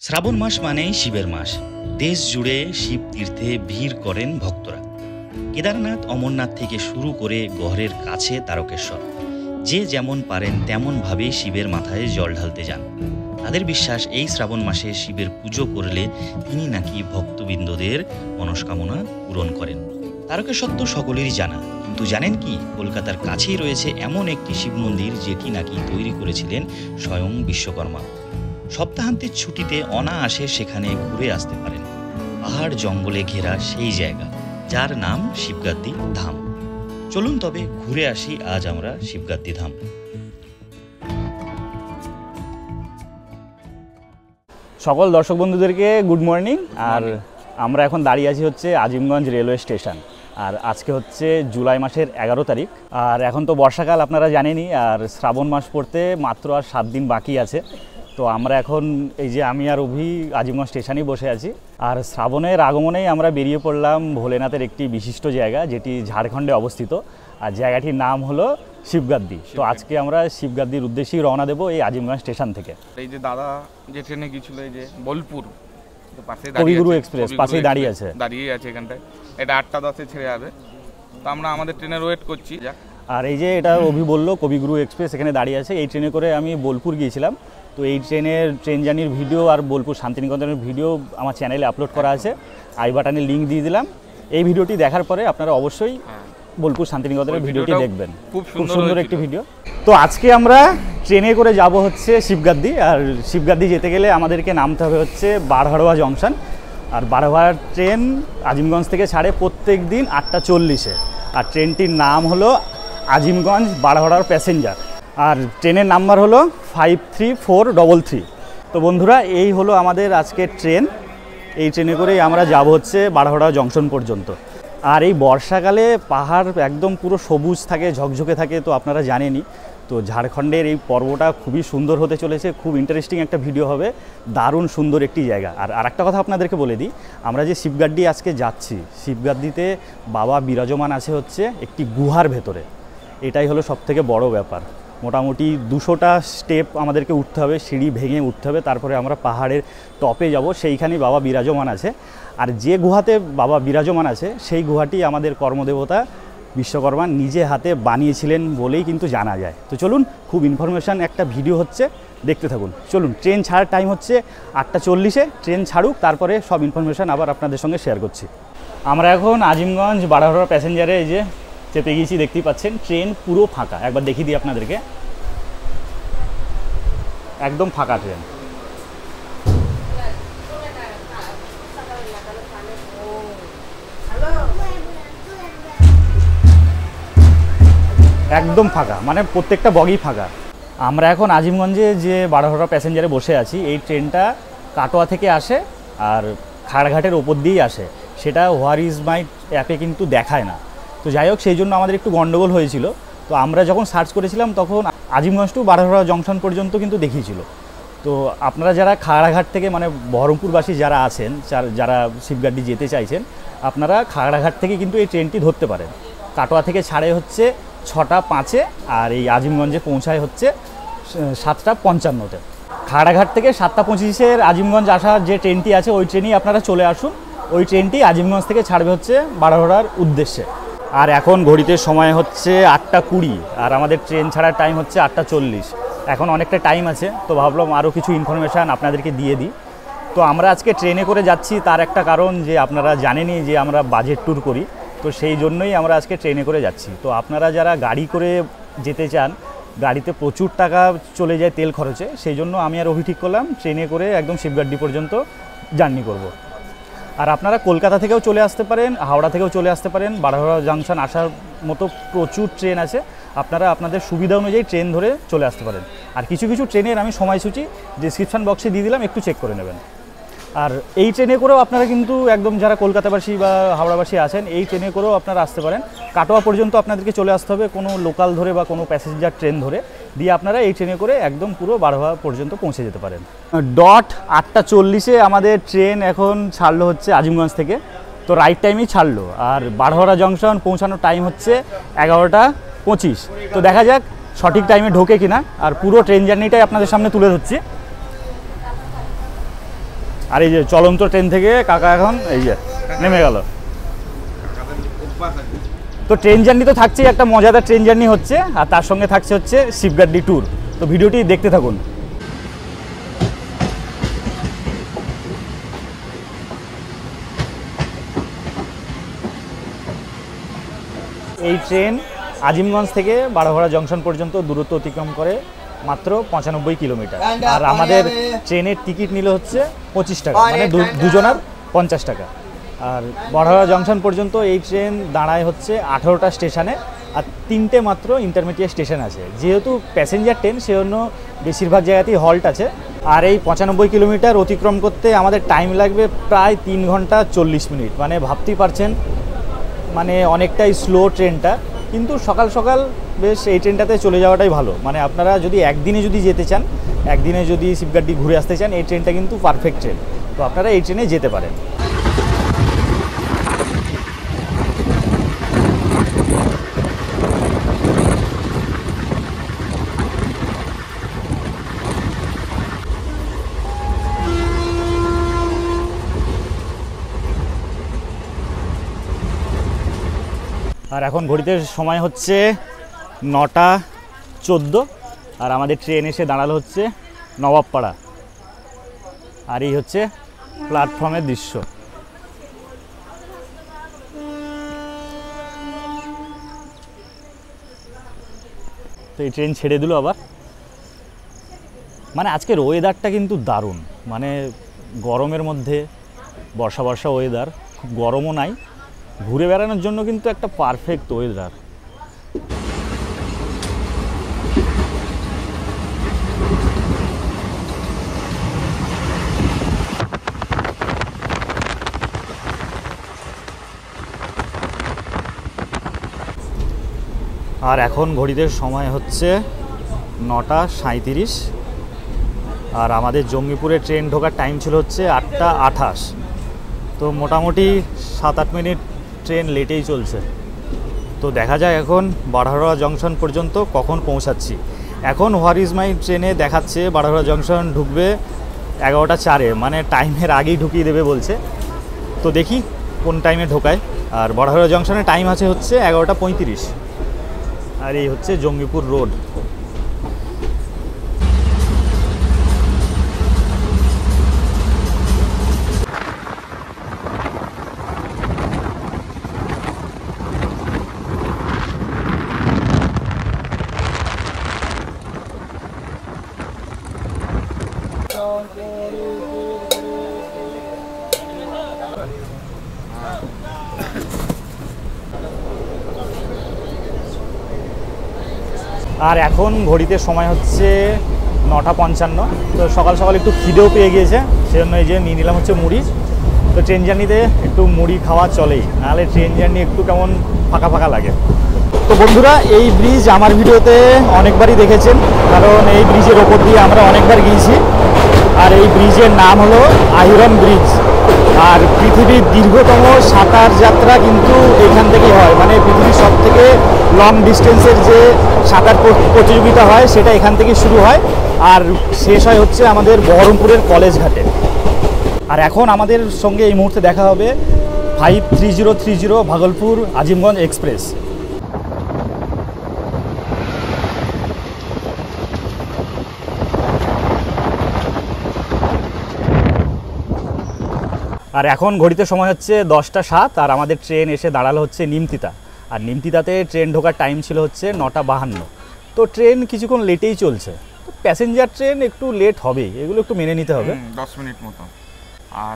শ্রাবণ মাস মানেই শিবের মাস। দেশ জুড়ে শিব তীর্থে ভিড় করেন ভক্তরা। কেদারনাথ, অমরনাথ থেকে শুরু করে গহ্বরের কাছে তারকেশ্বর, যে যেমন পারেন তেমনভাবে শিবের মাথায় জল ঢালতে যান। তাদের বিশ্বাস, এই শ্রাবণ মাসে শিবের পুজো করলে তিনি নাকি ভক্তবৃন্দদের মনস্কামনা পূরণ করেন। তারকেশ্বর তো সকলেরই জানা, কিন্তু জানেন কি, কলকাতার কাছেই রয়েছে এমন একটি শিব মন্দির যেটি নাকি তৈরি করেছিলেন স্বয়ং বিশ্বকর্মা। সপ্তাহান্তের ছুটিতে অনায়াসে সেখানে ঘুরে আসতে পারেন। পাহাড় জঙ্গলে ঘেরা সেই জায়গা, যার নাম শিবগাদ্দি ধাম। চলুন তবে ঘুরে আসি আজ আমরা শিবগাদ্দি ধাম। সকল দর্শক বন্ধুদেরকে গুড মর্নিং। আর আমরা এখন দাঁড়িয়ে আছি হচ্ছে আজিমগঞ্জ রেলওয়ে স্টেশন। আর আজকে হচ্ছে জুলাই মাসের 11 তারিখ। আর এখন তো বর্ষাকাল, আপনারা জানেনই। আর শ্রাবণ মাস পড়তে মাত্র আর 7 দিন বাকি আছে। তো আমরা এখন এই যে আমি আর অভি আজিমগঞ্জ স্টেশনেই বসে আছি। আর শ্রাবণের আগমনেই আমরা বেরিয়ে পড়লাম ভোলেনাথের একটি বিশিষ্ট জায়গা, যেটি ঝাড়খণ্ডে অবস্থিত। আর জায়গাটির নাম হলো শিবগাদ্দি। তো আজকে আমরা শিবগাদ্দির উদ্দেশ্যেই রওনা দেবো এই আজিমগঞ্জ স্টেশন থেকে। এই যে দাদা যে ট্রেনে গিয়েছিল, এই যে বোলপুর কবিগুরু এক্সপ্রেস পাশেই দাঁড়িয়ে আছে এখানটায়। এটা 8:10-এ ছেড়ে যাবে। তো আমরা আমাদের ট্রেনের ওয়েট করছি। আর এই যে এটা অভি বললো কবিগুরু এক্সপ্রেস এখানে দাঁড়িয়ে আছে। এই ট্রেনে করে আমি বোলপুর গিয়েছিলাম। তো এই ট্রেন জার্নির ভিডিও আর বোলপুর শান্তিনিকেতনের ভিডিও আমার চ্যানেলে আপলোড করা আছে। আই বাটনে লিঙ্ক দিয়ে দিলাম। এই ভিডিওটি দেখার পরে আপনারা অবশ্যই বোলপুর শান্তিনিকেতনের ভিডিওটি দেখবেন। খুব সুন্দর একটি ভিডিও। তো আজকে আমরা ট্রেনে করে যাব হচ্ছে শিবগাদ্দি। আর শিবগাদ্দি যেতে গেলে আমাদেরকে নামতে হবে হচ্ছে বারহাড়োয়া জংশন। আর বারহাড়োয়ার ট্রেন আজিমগঞ্জ থেকে ছাড়ে প্রত্যেক দিন 8:40-এ। আর ট্রেনটির নাম হলো আজিমগঞ্জ বারহাড়োয়ার প্যাসেঞ্জার। আর ট্রেনের নাম্বার হলো 53433। তো বন্ধুরা, এই হলো আমাদের আজকের ট্রেন। এই ট্রেনে করেই আমরা যাব হচ্ছে বারহাড়োয়া জংশন পর্যন্ত। আর এই বর্ষাকালে পাহাড় একদম পুরো সবুজ থাকে, ঝকঝকে থাকে। তো আপনারা জানেনই, তো ঝাড়খণ্ডের এই পর্বটা খুবই সুন্দর হতে চলেছে। খুব ইন্টারেস্টিং একটা ভিডিও হবে, দারুণ সুন্দর একটি জায়গা। আর একটা কথা আপনাদেরকে বলে দিই, আমরা যে শিবগাদ্দি আজকে যাচ্ছি, শিবগাদ্দিতে বাবা বিরাজমান আছে হচ্ছে একটি গুহার ভেতরে। এটাই হলো সবথেকে বড় ব্যাপার। মোটামুটি 200টা স্টেপ আমাদেরকে উঠতে হবে, সিঁড়ি ভেঙে উঠতে হবে, তারপরে আমরা পাহাড়ের টপে যাব। সেইখানেই বাবা বিরাজমান আছে। আর যে গুহাতে বাবা বিরাজমান আছে, সেই গুহাটি আমাদের কর্মদেবতা বিশ্বকর্মা নিজে হাতে বানিয়েছিলেন বলেই কিন্তু জানা যায়। তো চলুন, খুব ইনফরমেশান একটা ভিডিও হচ্ছে, দেখতে থাকুন। চলুন, ট্রেন ছাড়ার টাইম হচ্ছে 8:40-এ। ট্রেন ছাড়ুক, তারপরে সব ইনফরমেশান আবার আপনাদের সঙ্গে শেয়ার করছি। আমরা এখন আজিমগঞ্জ বারহাড়োয়া প্যাসেঞ্জারে এই যে চেপে গিয়েছি, দেখতেই পাচ্ছেন। ট্রেন পুরো ফাঁকা, একবার দেখিয়ে দিই আপনাদেরকে। একদম ফাঁকা ট্রেন। একদম ফাঁকা, মানে প্রত্যেকটা বগি ফাঁকা। আমরা এখন আজিমগঞ্জে যে বারহাড়োয়া প্যাসেঞ্জারে বসে আছি, এই ট্রেনটা কাটোয়া থেকে আসে আর খাড়ঘাটের ওপর দিয়েই আসে। সেটা হোয়ার ইজ মাই অ্যাপে কিন্তু দেখায় না। তো যাই হোক, সেই জন্য আমাদের একটু গন্ডগোল হয়েছিল। তো আমরা যখন সার্চ করেছিলাম, তখন আজিমগঞ্জ টু বারহাড়োয়া জংশন পর্যন্ত কিন্তু দেখিয়েছিল। তো আপনারা যারা খাগড়াঘাট থেকে, মানে বহরমপুরবাসী যারা আছেন, যারা শিবগাদ্দি যেতে চাইছেন, আপনারা খাগড়াঘাট থেকে কিন্তু এই ট্রেনটি ধরতে পারেন। কাটোয়া থেকে ছাড়ে হচ্ছে 6:05-এ, আর এই আজিমগঞ্জে পৌঁছায় হচ্ছে 7:55-তে। খাগড়াঘাট থেকে 7:25-এর আজিমগঞ্জ আসার যে ট্রেনটি আছে, ওই ট্রেনেই আপনারা চলে আসুন। ওই ট্রেনটি আজিমগঞ্জ থেকে ছাড়বে হচ্ছে বারহাড়োয়ার উদ্দেশ্যে। আর এখন ঘড়িতে সময় হচ্ছে 8:20, আর আমাদের ট্রেন ছাড়ার টাইম হচ্ছে 8:40। এখন অনেকটা টাইম আছে, তো ভাবলাম আরও কিছু ইনফরমেশান আপনাদেরকে দিয়ে দিই। তো আমরা আজকে ট্রেনে করে যাচ্ছি, তার একটা কারণ যে আপনারা জানেনই যে আমরা বাজেট ট্যুর করি। তো সেই জন্যই আমরা আজকে ট্রেনে করে যাচ্ছি। তো আপনারা যারা গাড়ি করে যেতে চান, গাড়িতে প্রচুর টাকা চলে যায় তেল খরচে। সেই জন্য আমি আর অভি ঠিক করলাম ট্রেনে করে একদম শিবগাদ্দি পর্যন্ত জার্নি করব। আর আপনারা কলকাতা থেকেও চলে আসতে পারেন, হাওড়া থেকেও চলে আসতে পারেন। বারহাড়োয়া জংশন আসার মতো প্রচুর ট্রেন আছে, আপনারা আপনাদের সুবিধা অনুযায়ী ট্রেন ধরে চলে আসতে পারেন। আর কিছু কিছু ট্রেনের আমি সময়সূচি ডিসক্রিপশান বক্সে দিয়ে দিলাম, একটু চেক করে নেবেন। আর এই ট্রেনে করেও আপনারা কিন্তু একদম যারা কলকাতাবাসী বা হাওড়াবাসী আছেন, এই ট্রেনে করেও আপনারা আসতে পারেন। কাটোয়া পর্যন্ত আপনাদেরকে চলে আসতে হবে কোনো লোকাল ধরে বা কোনো প্যাসেঞ্জার ট্রেন ধরে, দিয়ে আপনারা এই ট্রেনে করে একদম পুরো বারহাড়োয়া পর্যন্ত পৌঁছে যেতে পারেন। 8:40-এ আমাদের ট্রেন এখন ছাড়লো হচ্ছে আজিমগঞ্জ থেকে। তো রাইট টাইমেই ছাড়লো। আর বারহাড়োয়া জংশন পৌঁছানোর টাইম হচ্ছে 11:25। তো দেখা যাক সঠিক টাইমে ঢোকে কিনা। আর পুরো ট্রেন জার্নিটাই আপনাদের সামনে তুলে ধরছি। আর এই যে চলন্ত ট্রেন থেকে কাকা এখন এই যে নেমে গেল। তো ট্রেন জার্নি তো থাকছেই, একটা মজাদার ট্রেন জার্নি হচ্ছে, আর তার সঙ্গে থাকছে হচ্ছে শিপগার্ডি ট্যুর। তো ভিডিওটি দেখতে থাকুন। এই ট্রেন আজিমগঞ্জ থেকে বারোঘোড়া জংশন পর্যন্ত দূরত্ব অতিক্রম করে মাত্র 95 কিলোমিটার। আর আমাদের ট্রেনের টিকিট নিল হচ্ছে 25 টাকা, মানে দুজনার 50 টাকা। আর বারোঘোড়া জংশন পর্যন্ত এই ট্রেন দাঁড়ায় হচ্ছে 18টা স্টেশনে, আর 3টে মাত্র ইন্টারমিডিয়েট স্টেশন আছে। যেহেতু প্যাসেঞ্জার ট্রেন সেজন্য বেশিরভাগ জায়গাতেই হল্ট আছে। আর এই 95 কিলোমিটার অতিক্রম করতে আমাদের টাইম লাগবে প্রায় 3 ঘন্টা 40 মিনিট। মানে ভাবতেই পারছেন, মানে অনেকটাই স্লো ট্রেনটা, কিন্তু সকাল সকাল বেশ এই ট্রেনটাতে চলে যাওয়াটাই ভালো। মানে আপনারা যদি একদিনে যদি যেতে চান, একদিনে যদি শিপগার্ডি ঘুরে আসতে চান, এই ট্রেনটা কিন্তু পারফেক্ট ট্রেন। তো আপনারা এই ট্রেনে যেতে পারেন। আর এখন ঘড়িতে সময় হচ্ছে 9:14, আর আমাদের ট্রেন এসে দাঁড়ালো হচ্ছে নবাবপাড়া। আর এই হচ্ছে প্ল্যাটফর্মের দৃশ্য। তো এই ট্রেন ছেড়ে দিল আবার। মানে আজকের ওয়েদারটা কিন্তু দারুণ, মানে গরমের মধ্যে বর্ষা বর্ষা ওয়েদার, খুব গরমও নাই, ঘুরে বেড়ানোর জন্য কিন্তু একটা পারফেক্ট ওয়েদার। আর এখন ঘড়িতে সময় হচ্ছে 9:37, আর আমাদের জঙ্গিপুরে ট্রেন ঢোকার টাইম ছিল হচ্ছে 8:28। তো মোটামুটি 7-8 মিনিট ট্রেন লেটেই চলছে। তো দেখা যায় এখন বারোঘোড়া জংশন পর্যন্ত কখন পৌঁছাচ্ছি। এখন হোয়ার ইজ মাই ট্রেনে দেখাচ্ছে বারোঘোড়া জংশন ঢুকবে 11:04, মানে টাইমের আগেই ঢুকিয়ে দেবে বলছে। তো দেখি কোন টাইমে ঢোকায়। আর বারোঘোড়া জংশনের টাইম আছে হচ্ছে 11:35। আর এই হচ্ছে জঙ্গিপুর রোড। আর এখন ঘড়িতে সময় হচ্ছে 9:55। তো সকাল সকাল একটু খিদেও পেয়ে গিয়েছে, সেজন্য এই যে নিয়ে নিলাম হচ্ছে মুড়ি। তো ট্রেন জার্নিতে একটু মুড়ি খাওয়া চলেই, নাহলে ট্রেন জার্নি একটু কেমন ফাঁকা ফাঁকা লাগে। তো বন্ধুরা, এই ব্রিজ আমার ভিডিওতে অনেকবারই দেখেছেন, কারণ এই ব্রিজের ওপর দিয়ে আমরা অনেকবার গিয়েছি। আর এই ব্রিজের নাম হলো আইরন ব্রিজ। আর পৃথিবীর দীর্ঘতম সাঁতার যাত্রা কিন্তু এখান থেকেই হয়। মানে পৃথিবীর সব থেকে লং ডিস্টেন্সের যে সাঁতার প্রতিযোগিতা হয় সেটা এখান থেকেই শুরু হয়, আর শেষ হয় হচ্ছে আমাদের বহরমপুরের কলেজ ঘাটে। আর এখন আমাদের সঙ্গে এই মুহূর্তে দেখা হবে 53030 ভাগলপুর আজিমগঞ্জ এক্সপ্রেস। আর এখন ঘড়িতে সময় হচ্ছে 10:07, আর আমাদের ট্রেন এসে দাঁড়ালো হচ্ছে নিমতিতা। আর নিমতিতাতে ট্রেন ঢোকার টাইম ছিল হচ্ছে 9:52। তো ট্রেন কিছুক্ষণ লেটেই চলছে। তো প্যাসেঞ্জার ট্রেন একটু লেট হবে, এগুলো একটু মেনে নিতে হবে। 10 মিনিট মতো। আর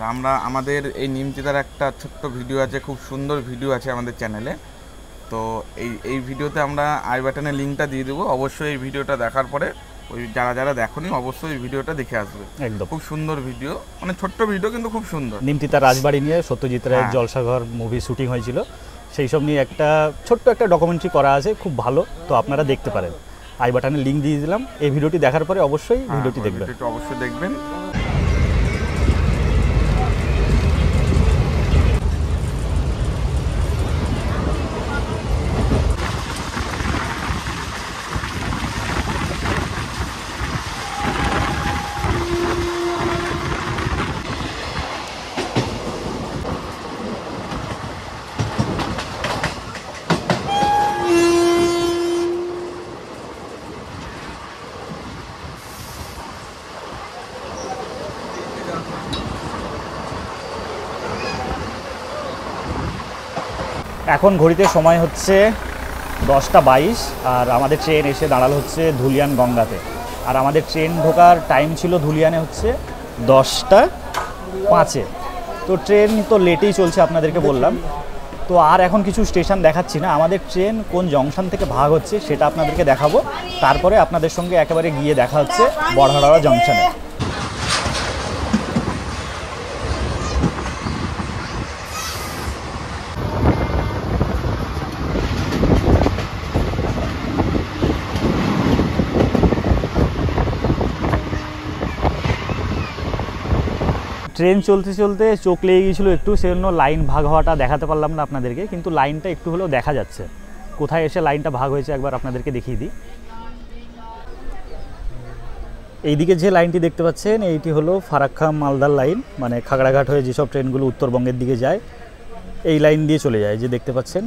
আমাদের এই নিমতিতার একটা ছোট্ট ভিডিও আছে, খুব সুন্দর ভিডিও আছে আমাদের চ্যানেলে। তো এই ভিডিওতে আমরা আই বাটনের লিঙ্কটা দিয়ে দেবো। অবশ্যই এই ভিডিওটা দেখার পরে ওই যারা দেখোনি অবশ্যই এই ভিডিওটা দেখে আসবে। একদম খুব সুন্দর ভিডিও, মানে ছোট্ট ভিডিও কিন্তু খুব সুন্দর। নিমতিতা রাজবাড়ি নিয়ে সত্যজিৎ রায়ের জলসাঘর মুভি শুটিং হয়েছিল, সেই সব নিয়ে ছোট্ট একটা ডকুমেন্টারি করা আছে, খুব ভালো। তো আপনারা দেখতে পারেন, আই বাটনের লিঙ্ক দিয়ে দিলাম। এই ভিডিওটি দেখার পরে অবশ্যই ভিডিওটি দেখবেন। অবশ্যই দেখবেন। এখন ঘড়িতে সময় হচ্ছে 10:22 আর আমাদের ট্রেন এসে দাঁড়ালো হচ্ছে ধুলিয়ান গঙ্গাতে। আর আমাদের ট্রেন ঢোকার টাইম ছিল ধুলিয়ানে হচ্ছে 10:05। তো ট্রেন তো লেটেই চলছে আপনাদেরকে বললাম। তো আর এখন কিছু স্টেশন দেখাচ্ছি না, আমাদের ট্রেন কোন জংশন থেকে ভাগ হচ্ছে সেটা আপনাদেরকে দেখাবো। তারপরে আপনাদের সঙ্গে একেবারে গিয়ে দেখা হচ্ছে বড়হাড়া জংশনে। ট্রেন চলতে চলতে চোখ লেগে গিয়েছিলো একটু, সেজন্য লাইন ভাগ হওয়াটা দেখাতে পারলাম না আপনাদেরকে, কিন্তু লাইনটা একটু হলেও দেখা যাচ্ছে। কোথায় এসে লাইনটা ভাগ হয়েছে একবার আপনাদেরকে দেখিয়ে দিই। এইদিকে যে লাইনটি দেখতে পাচ্ছেন এইটি হলো ফারাক্কা মালদার লাইন, মানে খাগড়াঘাট হয়ে যেসব ট্রেনগুলো উত্তরবঙ্গের দিকে যায় এই লাইন দিয়ে চলে যায়, যে দেখতে পাচ্ছেন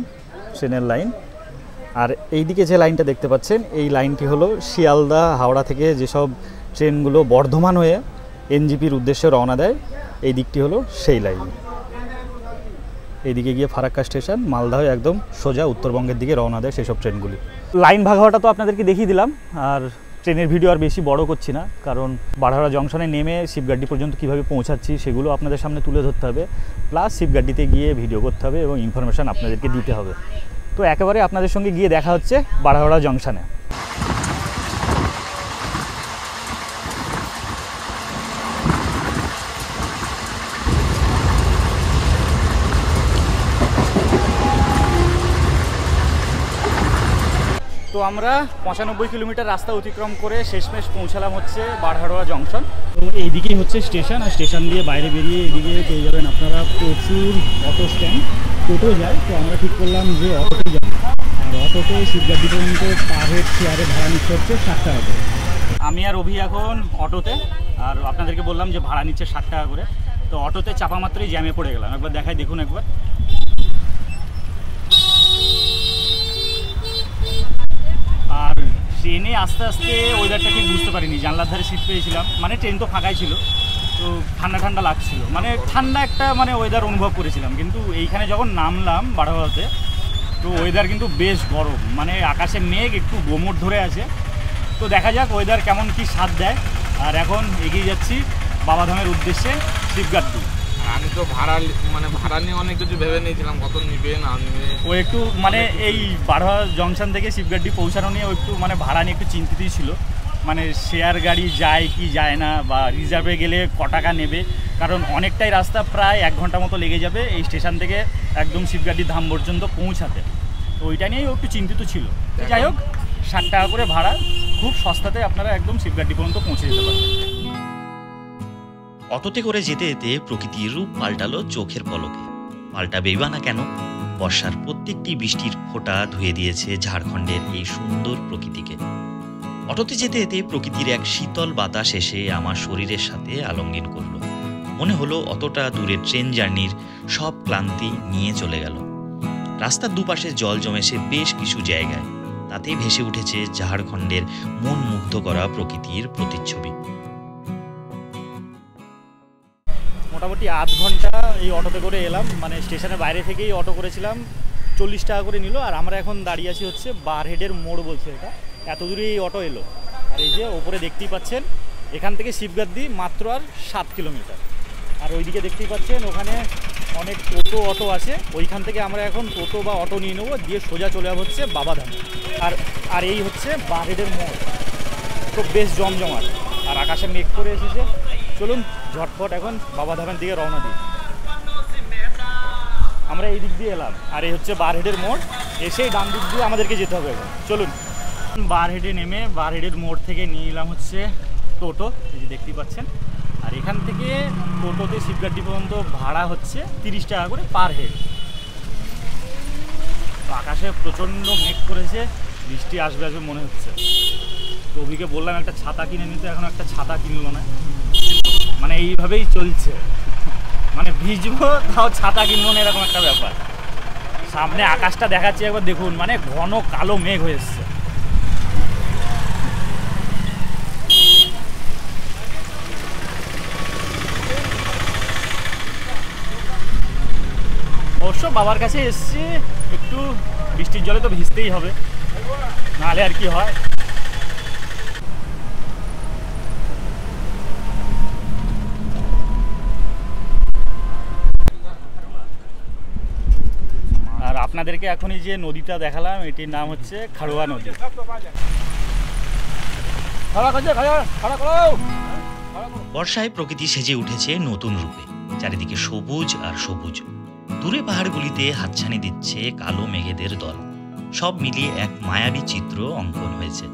ট্রেনের লাইন। আর এইদিকে যে লাইনটা দেখতে পাচ্ছেন এই লাইনটি হলো শিয়ালদা হাওড়া থেকে যেসব ট্রেনগুলো বর্ধমান হয়ে এনজিপির উদ্দেশ্যে রওনা দেয়, এই দিকটি হলো সেই লাইন। এইদিকে গিয়ে ফারাক্কা স্টেশন, মালদা হয়ে একদম সোজা উত্তরবঙ্গের দিকে রওনা দেয় সেসব ট্রেনগুলি। লাইন ভাগ হওয়াটা তো আপনাদেরকে দেখিয়ে দিলাম, আর ট্রেনের ভিডিও আর বেশি বড় করছি না, কারণ বাড়হারা জংশনে নেমে শিবগাড্ডি পর্যন্ত কীভাবে পৌঁছাচ্ছি সেগুলো আপনাদের সামনে তুলে ধরতে হবে, প্লাস শিবগাড্ডিতে গিয়ে ভিডিও করতে হবে এবং ইনফরমেশান আপনাদেরকে দিতে হবে। তো একেবারে আপনাদের সঙ্গে গিয়ে দেখা হচ্ছে বাড়হারা জংশনে। তো আমরা 95 কিলোমিটার রাস্তা অতিক্রম করে শেষমেশ পৌঁছালাম হচ্ছে বাড়হারা জংশন। তো এইদিকেই হচ্ছে স্টেশন, আর স্টেশন দিয়ে বাইরে বেরিয়ে এদিকে পেয়ে যাবেন আপনারা প্রচুর অটো স্ট্যান্ড, টোটো যায়। তো আমরা ঠিক করলাম যে অটোতে যাব, আর অটোতে শিবগাড্ডি পর্যন্ত পার হেড শেয়ারে ভাড়া নিচ্ছে হচ্ছে 60 টাকা করে। আমি আর অভি এখন অটোতে, আর আপনাদেরকে বললাম যে ভাড়া নিচ্ছে 60 টাকা করে। তো অটোতে চাপা মাত্রই জ্যামে পড়ে গেলাম, একবার দেখাই দেখুন একবার। আর ট্রেনে আস্তে আস্তে ওয়েদারটা ঠিক বুঝতে পারিনি, জানলার ধারে সিট পেয়েছিলাম, মানে ট্রেন তো ফাঁকাই ছিল, তো ঠান্ডা ঠান্ডা লাগছিল, মানে ঠান্ডা একটা মানে ওয়েদার অনুভব করেছিলাম। কিন্তু এইখানে যখন নামলাম বাড়হারাতে, তো ওয়েদার কিন্তু বেশ গরম, মানে আকাশে মেঘ একটু গোমর ধরে আছে। তো দেখা যাক ওয়েদার কেমন কি স্বাদ দেয়। আর এখন এগিয়ে যাচ্ছি বাবাধামের উদ্দেশ্যে শিবগাড্ডি। আমি তো ভাড়া নিয়ে অনেক কিছু ভেবে নিয়েছিলাম, কত নিবে না নিবে। ও একটু মানে এই বাড়হারা জংশন থেকে শিবগাড্ডি পৌঁছানো নিয়ে ও একটু মানে ভাড়া নিয়ে একটু চিন্তিতই ছিল, মানে শেয়ার গাড়ি যায় কি যায় না, বা রিজার্ভে গেলে ক টাকা নেবে, কারণ অনেকটাই রাস্তা, প্রায় 1 ঘন্টা মতো লেগে যাবে এই স্টেশন থেকে একদম শিবগাড্ডির ধাম পর্যন্ত পৌঁছাতে। তো ওইটা নিয়েই ও একটু চিন্তিত ছিল। যাই হোক, 60 টাকা করে ভাড়া, খুব সস্তাতে আপনারা একদম শিবগাড্ডি পর্যন্ত পৌঁছে যেতে পারবেন। অটোতে করে যেতে যেতে প্রকৃতির রূপ পাল্টালো চোখের পলকে। পাল্টাবেই বা না কেন, বর্ষার প্রত্যেকটি বৃষ্টির ফোঁটা ধুয়ে দিয়েছে ঝাড়খণ্ডের এই সুন্দর প্রকৃতিকে। অটোতে যেতে যেতে প্রকৃতির এক শীতল বাতাস এসে আমার শরীরের সাথে আলিঙ্গন করলো। মনে হলো অতটা দূরের ট্রেন জার্নির সব ক্লান্তি নিয়ে চলে গেল। রাস্তার দুপাশে জল জমেছে বেশ কিছু জায়গায়, তাতে ভেসে উঠেছে ঝাড়খণ্ডের মন মুগ্ধ করা প্রকৃতির প্রতিচ্ছবি। মোটামুটি 8 ঘন্টা এই অটোতে করে এলাম, মানে স্টেশনের বাইরে থেকেই অটো করেছিলাম, 40 টাকা করে নিল। আর আমরা এখন দাঁড়িয়ে আছি হচ্ছে বারহেডের মোড় বলছে এটা, এত দূরে এই অটো এলো। আর এই যে ওপরে দেখতেই পাচ্ছেন, এখান থেকে শিবগাড্ডি মাত্র আর 7 কিলোমিটার। আর ওইদিকে দেখতেই পাচ্ছেন ওখানে অনেক টোটো অটো আছে, ওইখান থেকে আমরা এখন টোটো বা অটো নিয়ে নেবো, দিয়ে সোজা চলে যাবো হচ্ছে বাবাধাম। আর এই হচ্ছে বারহেডের মোড়, তো বেশ জমজমাট, আর আকাশে মেঘ করে এসেছে। চলুন ঝটফট এখন বাবাধামের দিকে রওনা দিই। আমরা এই দিক দিয়ে এলাম, আর এই হচ্ছে বারহেডের মোড়, এসেই ডান দিক দিয়ে আমাদেরকে যেতে হবে এখন। চলুন বারহেডে নেমে বারহেডের মোড় থেকে নিয়ে এলাম হচ্ছে টোটো, এই যে দেখতেই পাচ্ছেন। আর এখান থেকে টোটোতে শিবগাড্ডি পর্যন্ত ভাড়া হচ্ছে 30 টাকা করে পার হেড। তো আকাশে প্রচণ্ড মেঘ করেছে, বৃষ্টি আসবে আসবে মনে হচ্ছে। তো অভিকে বললাম একটা ছাতা কিনে নিতে, এখন একটা ছাতা কিনলো না, মানে এইভাবেই চলছে, মানে ভিজবো তাও ছাতা কিনবো না, এরকম একটা ব্যাপার। সামনে আকাশটা দেখাচ্ছি একবার দেখুন, মানে ঘন কালো মেঘ হয়ে এসছে। অবশ্য বাবার কাছে এসছি, একটু বৃষ্টির জলে তো ভিজতেই হবে, নাহলে আর কি হয়। আর আপনাদেরকে এখন এই যে নদীটা দেখালাম, এটির নাম হচ্ছে খাড়ুয়া নদী। বর্ষায় প্রকৃতি সেজে উঠেছে নতুন রূপে, চারিদিকে সবুজ আর সবুজ। দূরে পাহাড়গুলিতে হাতছানি দিচ্ছে কালো মেঘেদের দল, সব মিলিয়ে এক মায়াবী চিত্র অঙ্কন হয়েছে।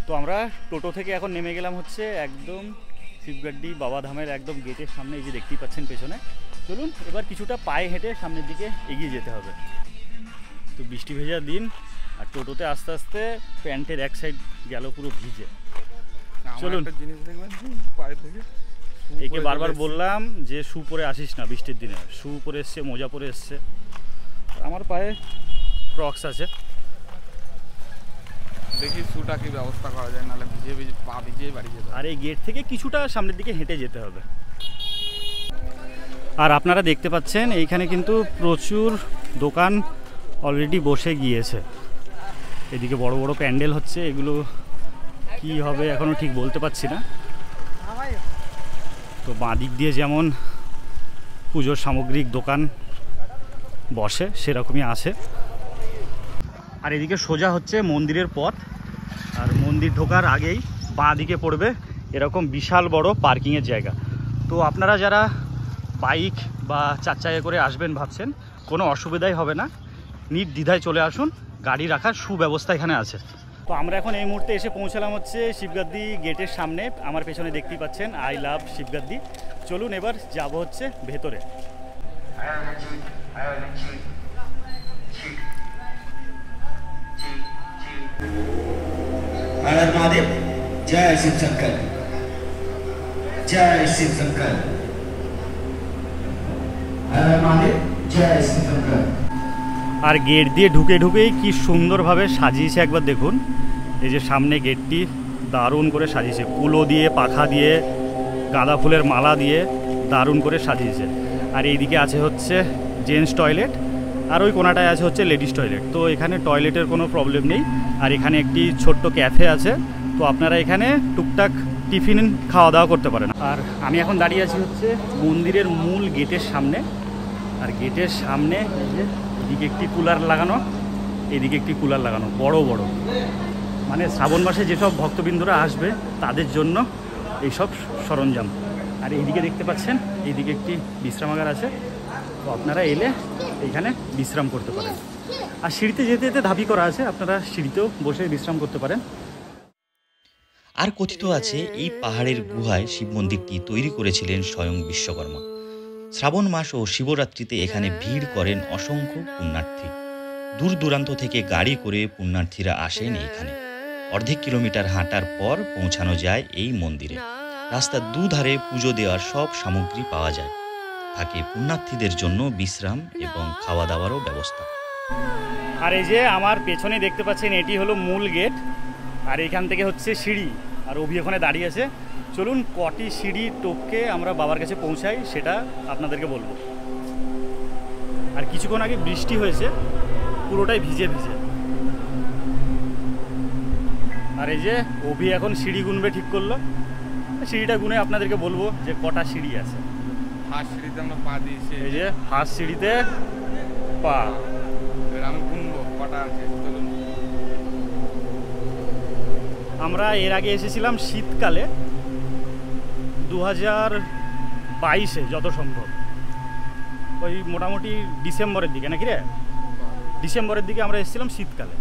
তো আমরা টোটো থেকে এখন নেমে গেলাম হচ্ছে একদম শিবগাড্ডি বাবাধামের একদম গেটের সামনে, এই যে দেখতেই পাচ্ছেন পেছনে। চলুন এবার কিছুটা পায়ে হেঁটে সামনের দিকে এগিয়ে যেতে হবে। তো বৃষ্টি ভেজা দিন, আর টোটোতে আস্তে আস্তে প্যান্টের এক সাইড গেল পুরো ভিজে। চলুন, জিনিস দেখবেন পায়ে থেকে একে বারবার বললাম যে শু পরে আসিস না বৃষ্টির দিনে, শু পরে এসছে, মোজা পরে এসছে। আমার পায়ে ক্রক্স আছে, দেখি শুটা কি ব্যবস্থা করা যায়, নাহলে ভিজে ভিজে পা ভিজিয়ে বাড়ি যেতে। আর এই গেট থেকে কিছুটা সামনের দিকে হেঁটে যেতে হবে। আর আপনারা দেখতে পাচ্ছেন এইখানে কিন্তু প্রচুর দোকান অলরেডি বসে গিয়েছে। এদিকে বড় বড় প্যান্ডেল হচ্ছে, এগুলো কি হবে এখনও ঠিক বলতে পারছি না। তো বাঁ দিক দিয়ে যেমন পুজোর সামগ্রিক দোকান বসে সেরকমই আছে। আর এদিকে সোজা হচ্ছে মন্দিরের পথ, আর মন্দির ঢোকার আগেই বাঁ দিকে পড়বে এরকম বিশাল বড় পার্কিংয়ের জায়গা। তো আপনারা যারা বাইক বা চার চাকা করে আসবেন ভাবছেন, কোনো অসুবিধাই হবে না, নির্দ্বিধায় চলে আসুন, গাড়ি রাখার সুব্যবস্থা এখানে আছে। তো আমরা এখন এই মুহূর্তে এসে পৌঁছালাম হচ্ছে শিবগাদ্দি গেটের সামনে। আমার পেছনে দেখতেই পাচ্ছেন আই লাভ শিবগাদ্দি। চলুন এবার যাব হচ্ছে ভেতরে। हर महादेव, जय शिव शंकर, जय शिव शंकर, हर महादेव, जय शिव शंकर। আর গেট দিয়ে ঢুকে ঢুকেই কি সুন্দরভাবে সাজিয়েছে একবার দেখুন। এই যে সামনে গেটটি দারুণ করে সাজিয়েছে, কুলো দিয়ে, পাখা দিয়ে, গাঁদা ফুলের মালা দিয়ে দারুণ করে সাজিয়েছে। আর এইদিকে আছে হচ্ছে জেন্টস টয়লেট, আর ওই কোনাটায় আছে হচ্ছে লেডিস টয়লেট। তো এখানে টয়লেটের কোনো প্রবলেম নেই। আর এখানে একটি ছোট্ট ক্যাফে আছে, তো আপনারা এখানে টুকটাক টিফিন খাওয়া দাওয়া করতে পারেন। আর আমি এখন দাঁড়িয়ে আছি হচ্ছে মন্দিরের মূল গেটের সামনে। আর গেটের সামনে এই যে এদিকে একটি কুলার লাগানো, এদিকে একটি কুলার লাগানো, বড় বড়, মানে শ্রাবণ মাসে যেসব ভক্তবৃন্দরা আসবে তাদের জন্য এইসব সরঞ্জাম। আর এইদিকে দেখতে পাচ্ছেন এইদিকে একটি বিশ্রামাগার আছে, তো আপনারা এলে এইখানে বিশ্রাম করতে পারেন। আর সিঁড়িতে যেতে যেতে ধাপি করা আছে, আপনারা সিঁড়িতেও বসে বিশ্রাম করতে পারেন। আর কথিত আছে এই পাহাড়ের গুহায় শিব মন্দিরটি তৈরি করেছিলেন স্বয়ং বিশ্বকর্মা। শ্রাবণ মাস ও শিবরাত্রিতে এখানে ভিড় করেন অসংখ্য পুণ্যার্থী। দূর দূরান্ত থেকে গাড়ি করে পুণ্যার্থীরা আসেন এখানে। অর্ধেক কিলোমিটার হাঁটার পর পৌঁছানো যায় এই মন্দিরে। রাস্তার দুধারে পুজো দেওয়ার সব সামগ্রী পাওয়া যায়। থাকে পুণ্যার্থীদের জন্য বিশ্রাম এবং খাওয়া দাওয়ারও ব্যবস্থা। আর এই যে আমার পেছনে দেখতে পাচ্ছেন এটি হলো মূল গেট, আর এখান থেকে হচ্ছে সিঁড়ি, আর অভি ওখানে দাঁড়িয়ে আছে। চলুন কটি সিঁড়ি টপকে আমরা বাবার কাছে পৌঁছাই সেটা আপনাদেরকে বলবো। আর কিছুক্ষণ আগে বৃষ্টি হয়েছে, পুরোটাই ভিজে ভিজে। আর এই যে অভি এখন সিঁড়ি গুনবে ঠিক করলো, সিঁড়িটা গুনে আপনাদেরকে বলবো যে কটা সিঁড়ি আছে। ফার্স্ট সিঁড়িতে আমরা পা দিয়েছি, এই যে ফার্স্ট সিঁড়িতে পা। এবার আমি গুনবো কটা আছে। চলুন। আমরা এর আগে এসেছিলাম শীতকালে 2022-এ যত সম্ভব, ওই মোটামুটি ডিসেম্বরের দিকে, নাকি রে? ডিসেম্বরের দিকে আমরা এসেছিলাম শীতকালে।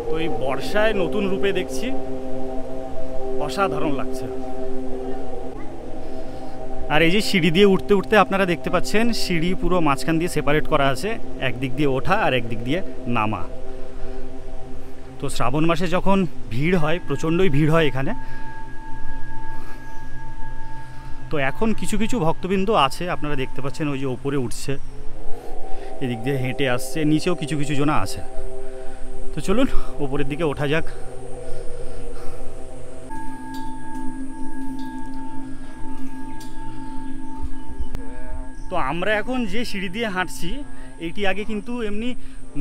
তো এই বর্ষায় নতুন রূপে দেখছি, অসাধারণ লাগছে। আর এই যে সিঁড়ি দিয়ে উঠতে উঠতে আপনারা দেখতে পাচ্ছেন সিঁড়ি পুরো মাঝখান দিয়ে সেপারেট করা আছে, একদিক দিয়ে ওঠা আর একদিক দিয়ে নামা। তো শ্রাবণ মাসে যখন ভিড় হয়, প্রচণ্ডই ভিড় হয় এখানে। তো এখন কিছু কিছু ভক্তবৃন্দ আছে, আপনারা দেখতে পাচ্ছেন ওই যে ওপরে উঠছে, এদিক দিয়ে হেঁটে আসছে, নিচেও কিছু কিছু জনা আছে। তো চলুন ওপরের দিকে ওঠা যাক। তো তো আমরা এখন যে সিঁড়ি দিয়ে হাঁটছি এইটি আগে কিন্তু এমনি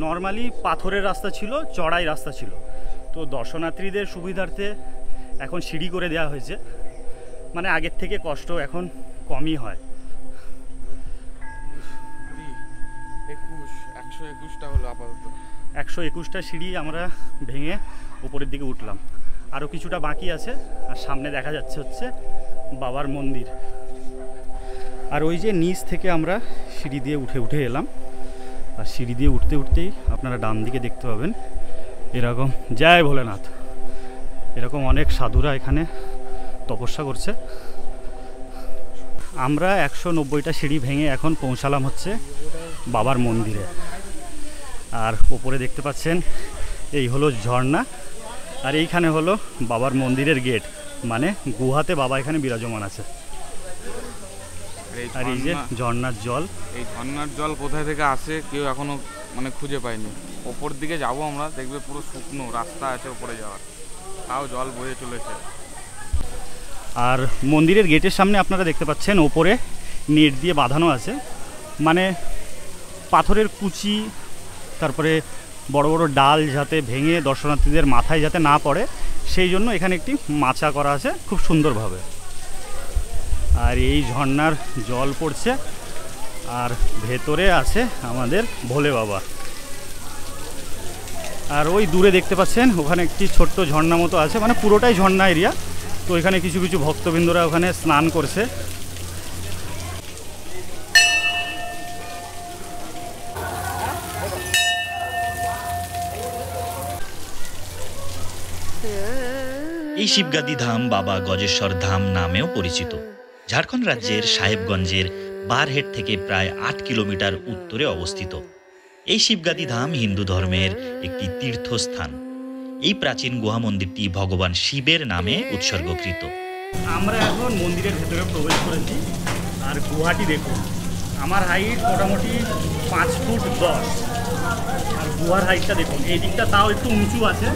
নর্মালি পাথরের রাস্তা ছিল, চড়াই রাস্তা ছিল। তো দর্শনার্থীদের সুবিধার্থে এখন সিঁড়ি করে দেওয়া হয়েছে, মানে আগের থেকে কষ্ট এখন কমই হয়। 121টা হলো আপাতত। 121টা সিঁড়ি আমরা ভেঙে উপরের দিকে উঠলাম, আরও কিছুটা বাকি আছে। আর সামনে দেখা যাচ্ছে হচ্ছে বাবার মন্দির। আর ওই যে নিচ থেকে আমরা সিঁড়ি দিয়ে উঠে উঠে এলাম, আর সিঁড়ি দিয়ে উঠতে উঠতেই আপনারা ডান দিকে দেখতে পাবেন এরকম জয় ভোলেনাথ, এরকম অনেক সাধুরা এখানে তপস্যা করছে। আমরা 190টা সিঁড়ি ভেঙে এখন পৌঁছালাম হচ্ছে বাবার মন্দিরে। আর ওপরে দেখতে পাচ্ছেন এই হলো ঝর্ণা, আর এইখানে হলো বাবার মন্দিরের গেট, মানে গুহাতে বাবা এখানে বিরাজমান আছে। আর এই যে ঝর্ণার জল, এই ঝর্ণার জল কোথায় থেকে আসে কেউ এখনো মানে খুঁজে পায়নি। ওপর দিকে যাব আমরা, দেখবে পুরো শুকনো রাস্তা আছে ওপরে যাওয়ার, তাও জল বয়ে চলেছে। আর মন্দিরের গেটের সামনে আপনারা দেখতে পাচ্ছেন ওপরে নেট দিয়ে বাঁধানো আছে, মানে পাথরের কুচি, তারপরে বড় বড় ডাল যাতে ভেঙে দর্শনার্থীদের মাথায় যাতে না পড়ে সেই জন্য এখানে একটি মাচা করা আছে খুব সুন্দরভাবে। আর এই ঝর্ণার জল পড়ছে, আর ভেতরে আছে আমাদের ভোলে বাবা। আর ওই দূরে দেখতে পাচ্ছেন ওখানে একটি ছোট্ট ঝর্ণা মতো আছে, মানে পুরোটাই ঝর্ণা এরিয়া। তো এখানে কিছু কিছু ভক্তবৃন্দরা ওখানে স্নান করছে। এই শিবগাদি ধাম বাবা গজেশ্বর ধাম নামেও পরিচিত। ঝাড়খণ্ড রাজ্যের সাহেবগঞ্জের বারহেট থেকে প্রায় 8 কিলোমিটার উত্তরে অবস্থিত। এই শিবগাদি ধাম হিন্দু ধর্মের একটি তীর্থস্থান। এই প্রাচীন গুহা মন্দিরটি ভগবান শিবের নামে উৎসর্গকৃত। আমরা এখন মন্দিরের ভেতরে প্রবেশ করেছি, আর গুহাটি দেখুন। আমার হাইট মোটামুটি 5 ফুট 10, আর গুহার হাইটটা দেখুন। এই দিকটা তাও একটু উঁচু আছে,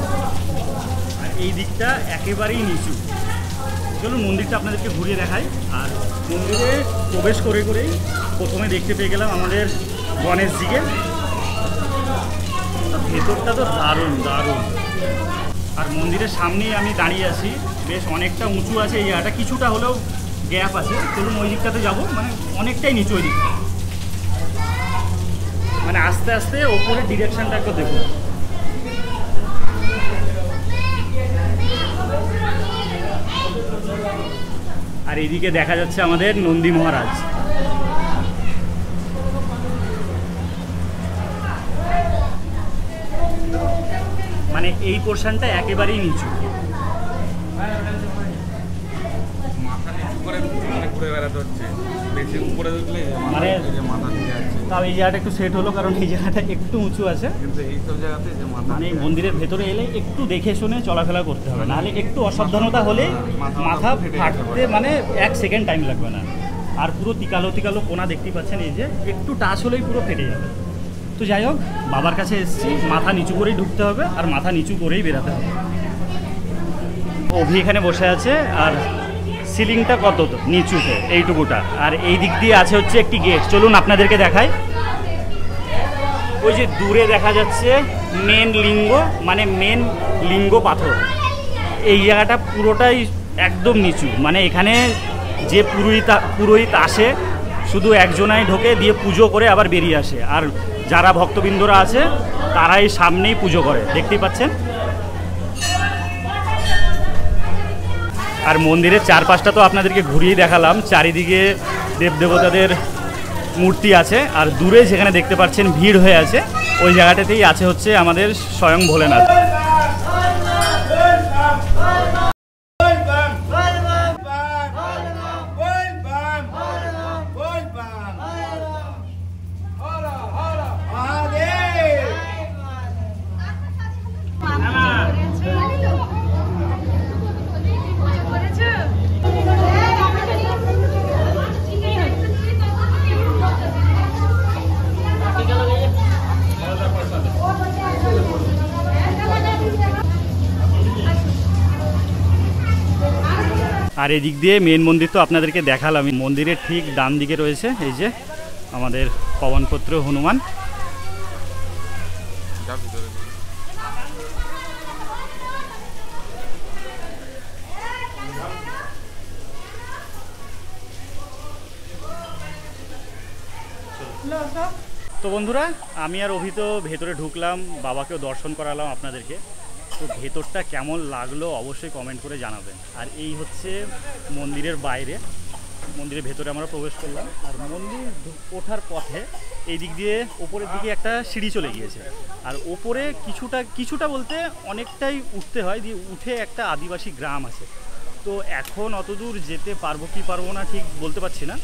আর এই দিকটা একেবারেই নিচু। চলুন মন্দিরটা আপনাদেরকে ঘুরিয়ে দেখাই। আর মন্দিরে প্রবেশ করে করেই প্রথমে দেখতে পেয়ে গেলাম আমাদের গণেশজিকে। ভেতরটা তো দারুণ দারুণ। আর মন্দিরের সামনেই আমি দাঁড়িয়ে আছি, বেশ অনেকটা উঁচু আছে এই জায়গাটা, কিছুটা হলেও গ্যাপ আছে। চলুন ওই দিকটাতে যাবো, মানে অনেকটাই নিচু ওই দিকটা, মানে আস্তে আস্তে ওপরের ডিরেকশনটা একটু দেখুন। আর এইদিকে দেখা যাচ্ছে আমাদের নন্দী মহারাজ। মানে এই পোর্শনটা একেবারেই নিচু। মাথা নিচু করে ঘুরে বেড়াতে হচ্ছে, বেশি উপরে উঠলে মানে মাথা নিচে যাচ্ছে। তাও এই জায়গাটা একটু সেট হলো, কারণ এই জায়গাটা একটু উঁচু আছে। কিন্তু এইসব জায়গাতে যে মাথা, মানে এই মন্দিরের ভেতরে এলে একটু দেখে শুনে চলাফেরা করতে হবে, নাহলে একটু অসাবধানতা হলে মাথা ফাটতে মানে 1 সেকেন্ড টাইম লাগবে না। আর পুরো তিকালো তিকালো কোনা দেখতেই পাচ্ছেন, এই যে একটু টাচ হলেই পুরো ফেটে যাবে। তো যাই হোক, বাবার কাছে এসেছি, মাথা নিচু করেই ঢুকতে হবে আর মাথা নিচু করেই বেরাতে হবে। অভি এখানে বসে আছে, আর সিলিংটা কত নিচুতে এইটুকুটা, আর এই দিক দিয়ে আছে হচ্ছে একটি গেট। চলুন আপনাদেরকে দেখাই। ওই যে দূরে দেখা যাচ্ছে মেন লিঙ্গ, মানে মেন লিঙ্গ পাথর। এই জায়গাটা পুরোটাই একদম নিচু, মানে এখানে যে পুরোহিত আসে শুধু একজনাই ঢোকে, দিয়ে পুজো করে আবার বেরিয়ে আসে। আর যারা ভক্তবৃন্দরা আছে তারাই সামনেই পুজো করে, দেখতেই পাচ্ছেন। আর মন্দিরের চারপাশটা তো আপনাদেরকে ঘুরিয়ে দেখালাম, চারিদিকে দেবদেবতাদের মূর্তি আছে। আর দূরে যেখানে দেখতে পাচ্ছেন ভিড় হয়ে আছে, ওই জায়গাটাতেই আছে হচ্ছে আমাদের স্বয়ং ভোলেনাথ। আর এদিক দিয়ে মেন মন্দির তো আপনাদেরকে দেখালাম। মন্দিরের ঠিক ডান দিকে রয়েছে এই যে আমাদের পবনপুত্র হনুমান। যা ভিতরে তো বন্ধুরা, আমি আর অভি তো ভেতরে ঢুকলাম, বাবাকেও দর্শন করালাম আপনাদেরকে। তো ভেতরটা কেমন লাগলো অবশ্যই কমেন্ট করে জানাবেন। আর এই হচ্ছে মন্দিরের বাইরে, মন্দিরের ভেতরে আমরা প্রবেশ করলাম। আর মন্দির ওঠার পথে এই দিক দিয়ে ওপরের দিকে একটা সিঁড়ি চলে গিয়েছে। আর ওপরে কিছুটা বলতে অনেকটাই উঠতে হয়, দিয়ে উঠে একটা আদিবাসী গ্রাম আছে। তো এখন অতদূর যেতে পারবো কি পারবো না ঠিক বলতে পারছি না,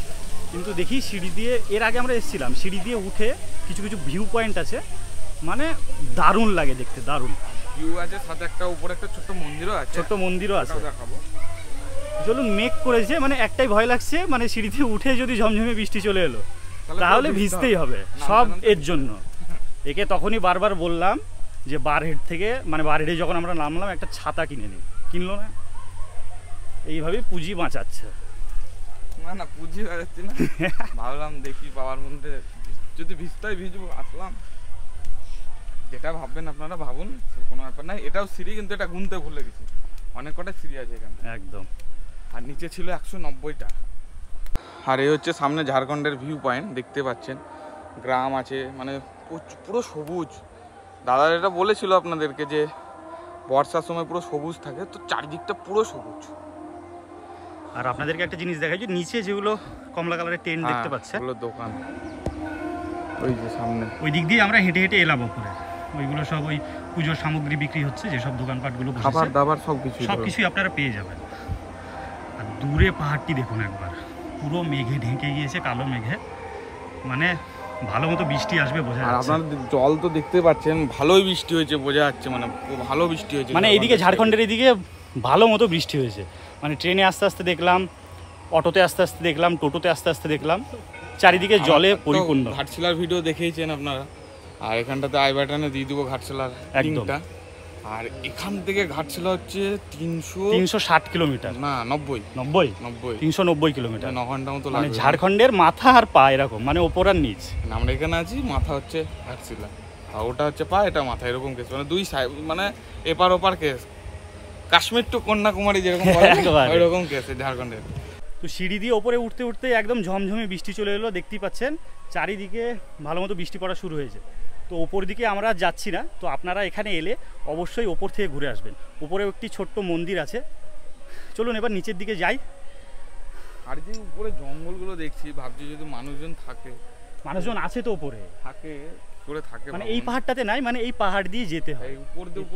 কিন্তু দেখি সিঁড়ি দিয়ে, এর আগে আমরা এসেছিলাম, সিঁড়ি দিয়ে উঠে কিছু ভিউ পয়েন্ট আছে, মানে দারুণ লাগে দেখতে, দারুণ ভিউ আছে, সাথে একটা উপরে একটা ছোট্ট মন্দিরও আছে, দেখাবো। চলুন, মেঘ করেছে, মানে একটাই ভয় লাগছে, মানে সিঁড়িতে উঠে যদি ঝমঝমে বৃষ্টি চলে এলো তাহলে ভিজতেই হবে সব এর জন্য। একে তখনই বারবার বললাম যে বারহেড থেকে, মানে বারহেডে যখন আমরা নামলাম একটা ছাতা কিনে নিই, কিনলো না। এইভাবেই পুঁজি বাঁচাচ্ছে। না পুঁজি বাঁচাচ্ছি না, ভাবলাম দেখি বাবার মধ্যে যদি ভিজতেই ভিজবো, আসলাম। যেটা ভাববেন আপনারা ভাবুন, কোনো ব্যাপার নাই। এটাও সিঁড়ি, কিন্তু এটা গুনতে ভুলে গেছি, অনেক কটা সিঁড়ি আছে এখানে একদম। আর নিচে ছিল 190টা। আর এই হচ্ছে সামনে ঝাড়খণ্ডের ভিউ পয়েন্ট, দেখতে পাচ্ছেন গ্রাম আছে, মানে পুরো সবুজ। দাদা এটা বলেছিল আপনাদেরকে যে বর্ষার সময় পুরো সবুজ থাকে, তো চারিদিকটা পুরো সবুজ। আর আপনাদেরকে একটা জিনিস দেখাই, যে নিচে যেগুলো কমলা কালারের টেন্ট দেখতে পাচ্ছেন, ওগুলো দোকান, ওই যে সামনে ওই দিক দিয়ে আমরা হেঁটে হেঁটে এলাম ওপরে। ওইগুলো সব ওই পুজোর সামগ্রী বিক্রি হচ্ছে, যেসব দোকানপাটগুলো খাবার বসেছে দাবার সবকিছুই আপনারা পেয়ে যাবেন। আর দূরে পাহাড়টি দেখুন একবার, পুরো মেঘে ঢেকে গিয়েছে, কালো মেঘে, মানে ভালো মতো বৃষ্টি আসবে বোঝা আর যাচ্ছে। আপনারা জল তো দেখতে পাচ্ছেন, ভালোই বৃষ্টি হয়েছে বোঝা যাচ্ছে, মানে ভালো বৃষ্টি হয়েছে। মানে এইদিকে ঝাড়খণ্ডের এইদিকে ভালো মতো বৃষ্টি হয়েছে, মানে ট্রেনে আস্তে আস্তে দেখলাম, অটোতে আস্তে আস্তে দেখলাম, টোটোতে আস্তে আস্তে দেখলাম, চারিদিকে জলে পরিপূর্ণ। ঘাটশিলার ভিডিও দেখেইছেন আপনারা, আর এখানটাতে আই বাটনে দিয়ে দিব ঘাটশিলার লিংকটা। আর এখান থেকে ঘাটশিলা হচ্ছে 360 কিলোমিটার, না 90 390 কিলোমিটার, 9 ঘন্টা মতো মানে লাগবে। ঝাড়খণ্ডের মাথা আর পা এরকম, মানে ওপর আর নিচ। আমরা এখানে আছি, মাথা হচ্ছে ঘাটশিলা, আর ওটা হচ্ছে পা, এটা মাথা, এরকম কেস, মানে দুই সাইড, মানে এপার ওপার কেস। কাশ্মীর টু কন্যাকুমারী যেরকম ওইরকম কেস ঝাড়খণ্ডের। তো সিঁড়ি দিয়ে ওপরে উঠতে উঠতে একদম ঝমঝমে বৃষ্টি চলে এলো, দেখতেই পাচ্ছেন চারিদিকে ভালো মতো বৃষ্টি পড়া শুরু হয়েছে। তো ওপর দিকে আমরা যাচ্ছি না, তো আপনারা এখানে এলে অবশ্যই ওপর থেকে ঘুরে আসবেন। ওপরেও একটি ছোট্ট মন্দির আছে, চলুন এবার নিচের দিকে যাই। আর যে উপরে জঙ্গলগুলো দেখছি, ভাবছি যদি মানুষজন থাকে, মানুষজন আছে তো ওপরে, মানে এই পাহাড়টাতে নাই, মানে এই পাহাড় দিয়ে যেতে হয়,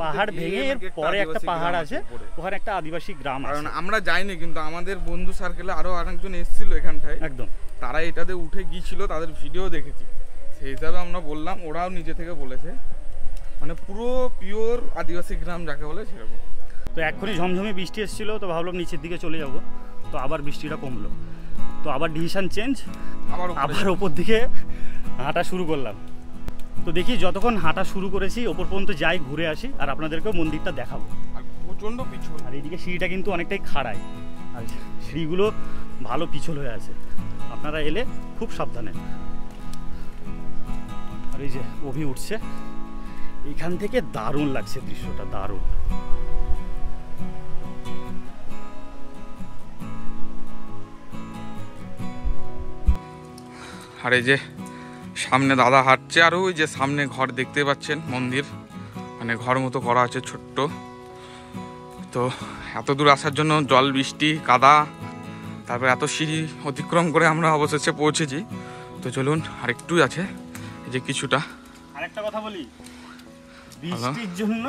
পাহাড় ভেঙে এর পরে একটা পাহাড় আছে, ওখানে একটা আদিবাসী গ্রাম আছে। কারণ আমরা যাইনি, কিন্তু আমাদের বন্ধু সার্কেলে আরো আরেকজন এসেছিল এখানটায়, একদম, তারা এটাতে উঠে গিয়েছিল, তাদের ভিডিও দেখেছি, সেই হিসাবে আমরা বললাম, ওরাও নিজে থেকে বলেছে, মানে পুরো পিওর আদিবাসী গ্রাম যাকে বলে সেরকম। তো এক্ষুনি ঝমঝমে বৃষ্টি এসেছিলো, তো ভাবলাম নিচের দিকে চলে যাব, তো আবার বৃষ্টিটা কমলো, তো আবার ডিসিশন চেঞ্জ, আবার ওপর দিকে হাঁটা শুরু করলাম। তো দেখি যতক্ষণ হাঁটা শুরু করেছি ওপর পর্যন্ত যাই, ঘুরে আসি, আর আপনাদেরকেও মন্দিরটা দেখাবো। আর প্রচণ্ড পিছল, আর এইদিকে সিঁড়িটা কিন্তু অনেকটাই খাড়াই, আর সিঁড়িগুলো ভালো পিছল হয়ে আছে, আপনারা এলে খুব সাবধানে। আর এই যে অভি উঠছে, এইখান থেকে দারুণ লাগছে দৃশ্যটা, দারুণ। আর এই যে সামনে দাদা হাঁটছে, আর ওই যে সামনে ঘর দেখতে পাচ্ছেন, মন্দির, মানে ঘর মতো করা আছে ছোট্ট। তো এত দূর আসার জন্য জল, বৃষ্টি, কাদা, তারপর এত সিঁড়ি অতিক্রম করে আমরা অবশেষে পৌঁছেছি। তো চলুন, আর একটুই আছে, এই যে কিছুটা। আরেকটা কথা বলি, বৃষ্টির জন্য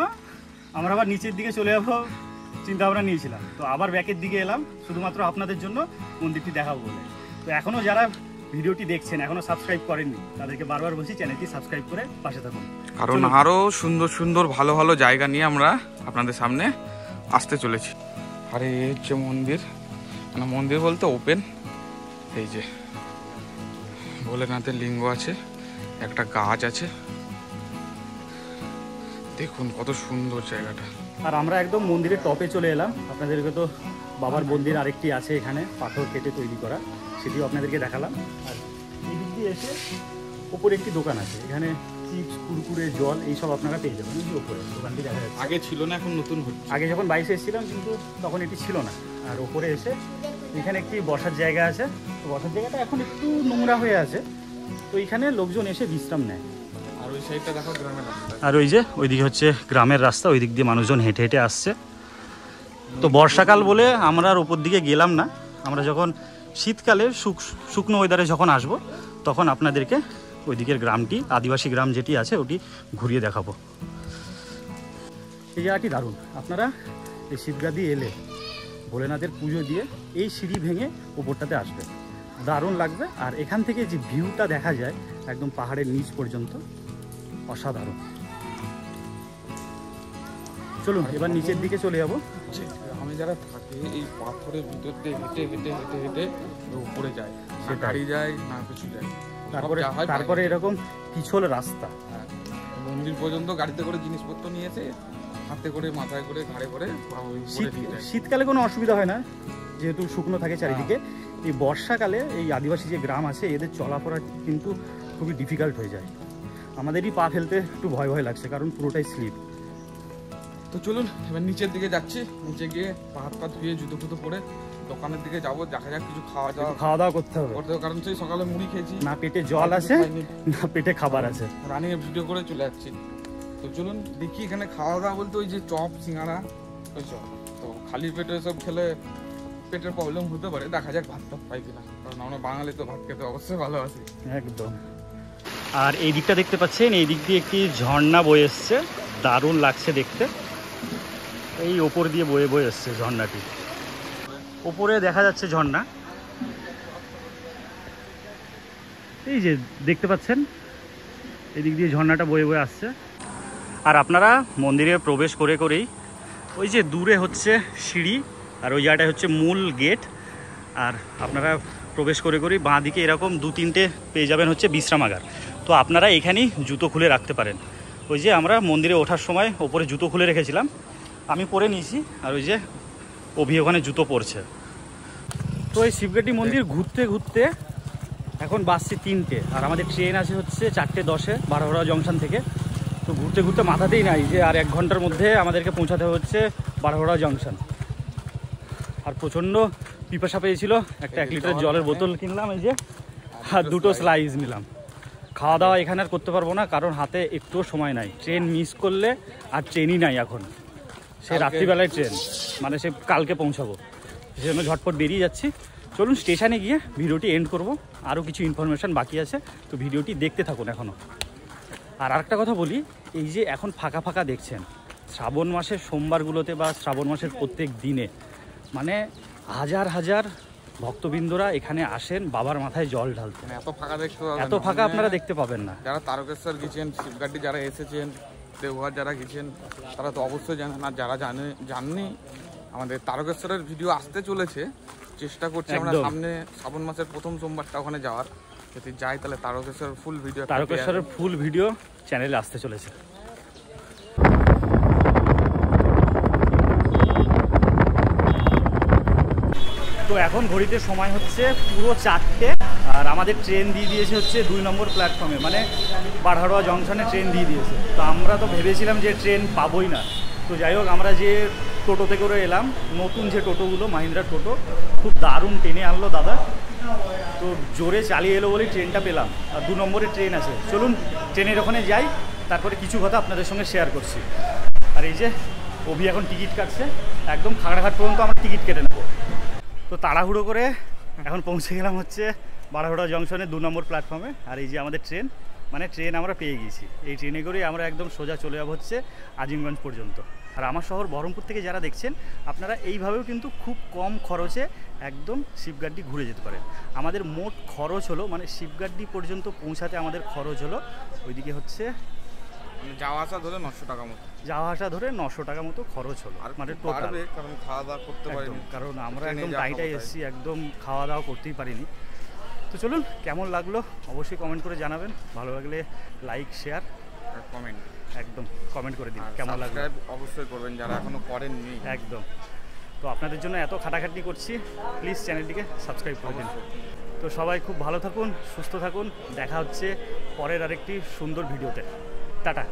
আমরা আবার নিচের দিকে চলে যাবো চিন্তা ভাবনা নিয়েছিলাম, তো আবার ব্যাকের দিকে এলাম শুধুমাত্র আপনাদের জন্য মন্দিরটি দেখাবো বলে। তো এখনও যারা ভিডিওটি দেখছেন এখনও সাবস্ক্রাইব করেননি, তাদেরকে বারবার বলছি চ্যানেলটি সাবস্ক্রাইব করে পাশে থাকুন, কারণ আরও সুন্দর সুন্দর ভালো ভালো জায়গা নিয়ে আমরা আপনাদের সামনে আসতে চলেছি। আর এই হচ্ছে মন্দির, মানে মন্দির বলতে ওপেন, এই যে ভোলেনাথের লিঙ্গ আছে, একটা গাছ আছে, দেখুন কত সুন্দর জায়গাটা। আর আমরা একদম মন্দিরের টপে চলে এলাম। আপনাদেরকে তো বাবার মন্দির আরেকটি আছে এখানে, পাথর কেটে তৈরি করা, সেটিও আপনাদেরকে দেখালাম। আর এই দিক দিয়ে এসে ওপরে একটি দোকান আছে, এখানে চিপস, কুরকুরে, জল এইসব আপনারা পেয়ে যাবেন। এই যে ওপরে দোকানটি দেখা যাচ্ছে। আগে ছিল না, এখন নতুন হচ্ছে। আগে যখন বাইশে এসেছিলাম কিন্তু তখন এটি ছিল না। আর ওপরে এসে এখানে একটি বসার জায়গা আছে, তো বসার জায়গাটা এখন একটু নোংরা হয়ে আছে, তো এখানে লোকজন এসে বিশ্রাম নেয়। আর ওই সাইডটা দেখো গ্রামের রাস্তা। আর ওই যে ওইদিকে হচ্ছে গ্রামের রাস্তা, ওই দিক দিয়ে মানুষজন হেঁটে হেঁটে আসছে। তো বর্ষাকাল বলে আমরা আর ওপর দিকে গেলাম না, আমরা যখন শীতকালে শুকনো ওয়েদারে যখন আসব তখন আপনাদেরকে ওই দিকের গ্রামটি, আদিবাসী গ্রাম যেটি আছে ওটি ঘুরিয়ে দেখাবো। এই জায়গাটি দারুণ। আপনারা এই শিবগাদি এলে ভোলেনাথের পুজো দিয়ে এই সিঁড়ি ভেঙে ওপরটাতে আসবে, দারুণ লাগবে। আর এখান থেকে যে ভিউটা দেখা যায় একদম পাহাড়ের নিচ পর্যন্ত, অসাধারণ। চলুন এবার নিচের দিকে চলে যাবো। আমি যারা থাকে এই পাথরের ভিতর দিয়ে হেঁটে হেঁটে হেঁটে হেঁটে উপরে যায়, সে গাড়ি যায় না কিছু যায়। তারপরে এরকম পিছল রাস্তা, মন্দির পর্যন্ত গাড়িতে করে জিনিসপত্র নিয়েছে, হাতে করে, মাথায় করে, ঘাড়ে করে। শীতকালে কোনো অসুবিধা হয় না, যেহেতু শুকনো থাকে চারিদিকে। এই বর্ষাকালে এই আদিবাসী যে গ্রাম আছে এদের চলাফেরা কিন্তু খুবই ডিফিকাল্ট হয়ে যায়। আমাদেরই পা ফেলতে একটু ভয় ভয় লাগছে, কারণ পুরোটাই স্লিপ। তো চলুন এবার নিচের দিকে যাচ্ছি। নিচে গিয়ে হাত পা ধুয়ে জুতো ফুতো পরে দোকানের দিকে যাবো, দেখা যাক কিছু খাওয়া দাওয়া করতে হবে। কারণ সেই সকালে মুড়ি খেয়েছি, না পেটে জল আছে না পেটে খাবার আছে। রানিং ভিডিও করে চলে যাচ্ছি। তো চলুন দেখি এখানে খাওয়া দাওয়া বলতে ওই যে চপ, সিঙ্গাড়া, ওইসব। তো খালি পেটে সব খেলে পেটের প্রবলেম হতে পারে, দেখা যাক ভাত টাত পাই কিনা, কারণ আমরা বাঙালি তো ভাত খেতে অবশ্যই ভালোবাসি। একদম। আর এই দিকটা দেখতে পাচ্ছেন, এই দিক দিয়ে একটি ঝর্ণা বয়ে এসছে, দারুণ লাগছে দেখতে। এই ওপর দিয়ে বয়ে বয়ে এসছে ঝর্ণাটি, ওপরে দেখা যাচ্ছে ঝর্ণা। এই যে দেখতে পাচ্ছেন এদিক দিয়ে ঝর্ণাটা বয়ে বয়ে আসছে। আর আপনারা মন্দিরে প্রবেশ করে করেই ওই যে দূরে হচ্ছে সিঁড়ি, আর ওই জায়গাটায় হচ্ছে মূল গেট। আর আপনারা প্রবেশ করে করেই বাঁ দিকে এরকম 2-3টে পেয়ে যাবেন হচ্ছে বিশ্রামাগার। তো আপনারা এখানেই জুতো খুলে রাখতে পারেন। ওই যে আমরা মন্দিরে ওঠার সময় ওপরে জুতো খুলে রেখেছিলাম, আমি পরে নিয়েছি, আর ওই যে অভি ওখানে জুতো পরছে। তো এই শিবগাটি মন্দির ঘুরতে ঘুরতে এখন বাসছে 3টে, আর আমাদের ট্রেন আছে হচ্ছে 4:10 বারোহরা জংশন থেকে। তো ঘুরতে ঘুরতে মাথাতেই নাই যে আর 1 ঘন্টার মধ্যে আমাদেরকে পৌঁছাতে হচ্ছে বারোহরা জংশন। আর প্রচণ্ড পিপাসা পেয়েছিল, একটা 1 লিটার জলের বোতল কিনলাম এই যে, আর 2টো স্লাইস নিলাম। খাওয়া দাওয়া এখানে আর করতে পারবো না, কারণ হাতে একটুও সময় নাই। ট্রেন মিস করলে আর ট্রেনই নাই এখন, সে রাত্রিবেলায় ট্রেন, মানে সে কালকে পৌঁছাবো, সেজন্য ঝটপট বেরিয়ে যাচ্ছি। চলুন স্টেশনে গিয়ে ভিডিওটি এন্ড করব, আরও কিছু ইনফরমেশান বাকি আছে, তো ভিডিওটি দেখতে থাকুন এখনও। আর আরেকটা কথা বলি, এই যে এখন ফাঁকা ফাঁকা দেখছেন, শ্রাবণ মাসের সোমবারগুলোতে বা শ্রাবণ মাসের প্রত্যেক দিনে মানে হাজার হাজার ভক্তবৃন্দরা এখানে আসেন বাবার মাথায় জল ঢালতে। এত ফাঁকা দেখতে পাবেন, এত ফাঁকা আপনারা দেখতে পাবেন না। যারা তারকেশ্বর গেছেন, শিবগাটি যারা এসেছেন, দেওঘর যারা গেছেন, তারা তো অবশ্যই জানেন। আর যারা জাননি, আমাদের তারকেশ্বরের ভিডিও আসতে চলেছে, চেষ্টা করছি আমরা সামনে শ্রাবণ মাসের প্রথম সোমবারটা ওখানে যাওয়ার। যদি যাই তাহলে তারকেশ্বরের ফুল ভিডিও চ্যানেলে আসতে চলেছে। তো এখন ঘড়িতে সময় হচ্ছে পুরো 4টে, আর আমাদের ট্রেন দিয়ে দিয়েছে হচ্ছে 2 নম্বর প্ল্যাটফর্মে, মানে বারহাড়োয়া জংশনে ট্রেন দিয়ে দিয়েছে। তো আমরা তো ভেবেছিলাম যে ট্রেন পাবোই না। তো যাই হোক, আমরা যে টোটোতে করে এলাম, নতুন যে টোটোগুলো মাহিন্দ্রার টোটো, খুব দারুণ টেনে আনলো দাদা। তো জোরে চালিয়ে এলো বলেই ট্রেনটা পেলাম, আর 2 নম্বরের ট্রেন আছে। চলুন ট্রেনের ওখানে যাই, তারপরে কিছু কথা আপনাদের সঙ্গে শেয়ার করছি। আর এই যে অভি এখন টিকিট কাটছে, একদম খাগড়াঘাট পর্যন্ত আমরা টিকিট কেটে নেবো। তো তাড়াহুড়ো করে এখন পৌঁছে গেলাম হচ্ছে বারোহরা জংশনে 2 নম্বর প্ল্যাটফর্মে। আর এই যে আমাদের ট্রেন, মানে ট্রেন আমরা পেয়ে গিয়েছি। এই ট্রেনে করেই আমরা একদম সোজা চলে যাবো হচ্ছে আজিমগঞ্জ পর্যন্ত। আর আমার শহর বহরমপুর থেকে যারা দেখছেন, আপনারা এইভাবেও কিন্তু খুব কম খরচে একদম শিবগাড্ডি ঘুরে যেতে পারেন। আমাদের মোট খরচ হলো, মানে শিবগাড্ডি পর্যন্ত পৌঁছাতে আমাদের খরচ হলো ওইদিকে হচ্ছে যাওয়া আসা ধরে 900 টাকা মতো, যাওয়া আসা ধরে 900 টাকা মতো খরচ হলো। আর মানে টোটাল, কারণ খাওয়া দাওয়া করতে পারিনি, কারণ আমরা একদম টাইটাই এসেছি, একদম খাওয়া দাওয়া করতেই পারিনি। তো চলুন, কেমন লাগলো অবশ্যই কমেন্ট করে জানাবেন। ভালো লাগলে লাইক, শেয়ার, কমেন্ট, একদম কমেন্ট করে দিন কেমন লাগলো। অবশ্যই করবেন যারা এখনো করেননি, একদম। তো আপনাদের জন্য এত খাটাখাটনি করছি, প্লিজ চ্যানেলটিকে সাবস্ক্রাইব করে দিন। তো সবাই খুব ভালো থাকুন, সুস্থ থাকুন, দেখা হচ্ছে পরের আরেকটি সুন্দর ভিডিওতে। টাটা।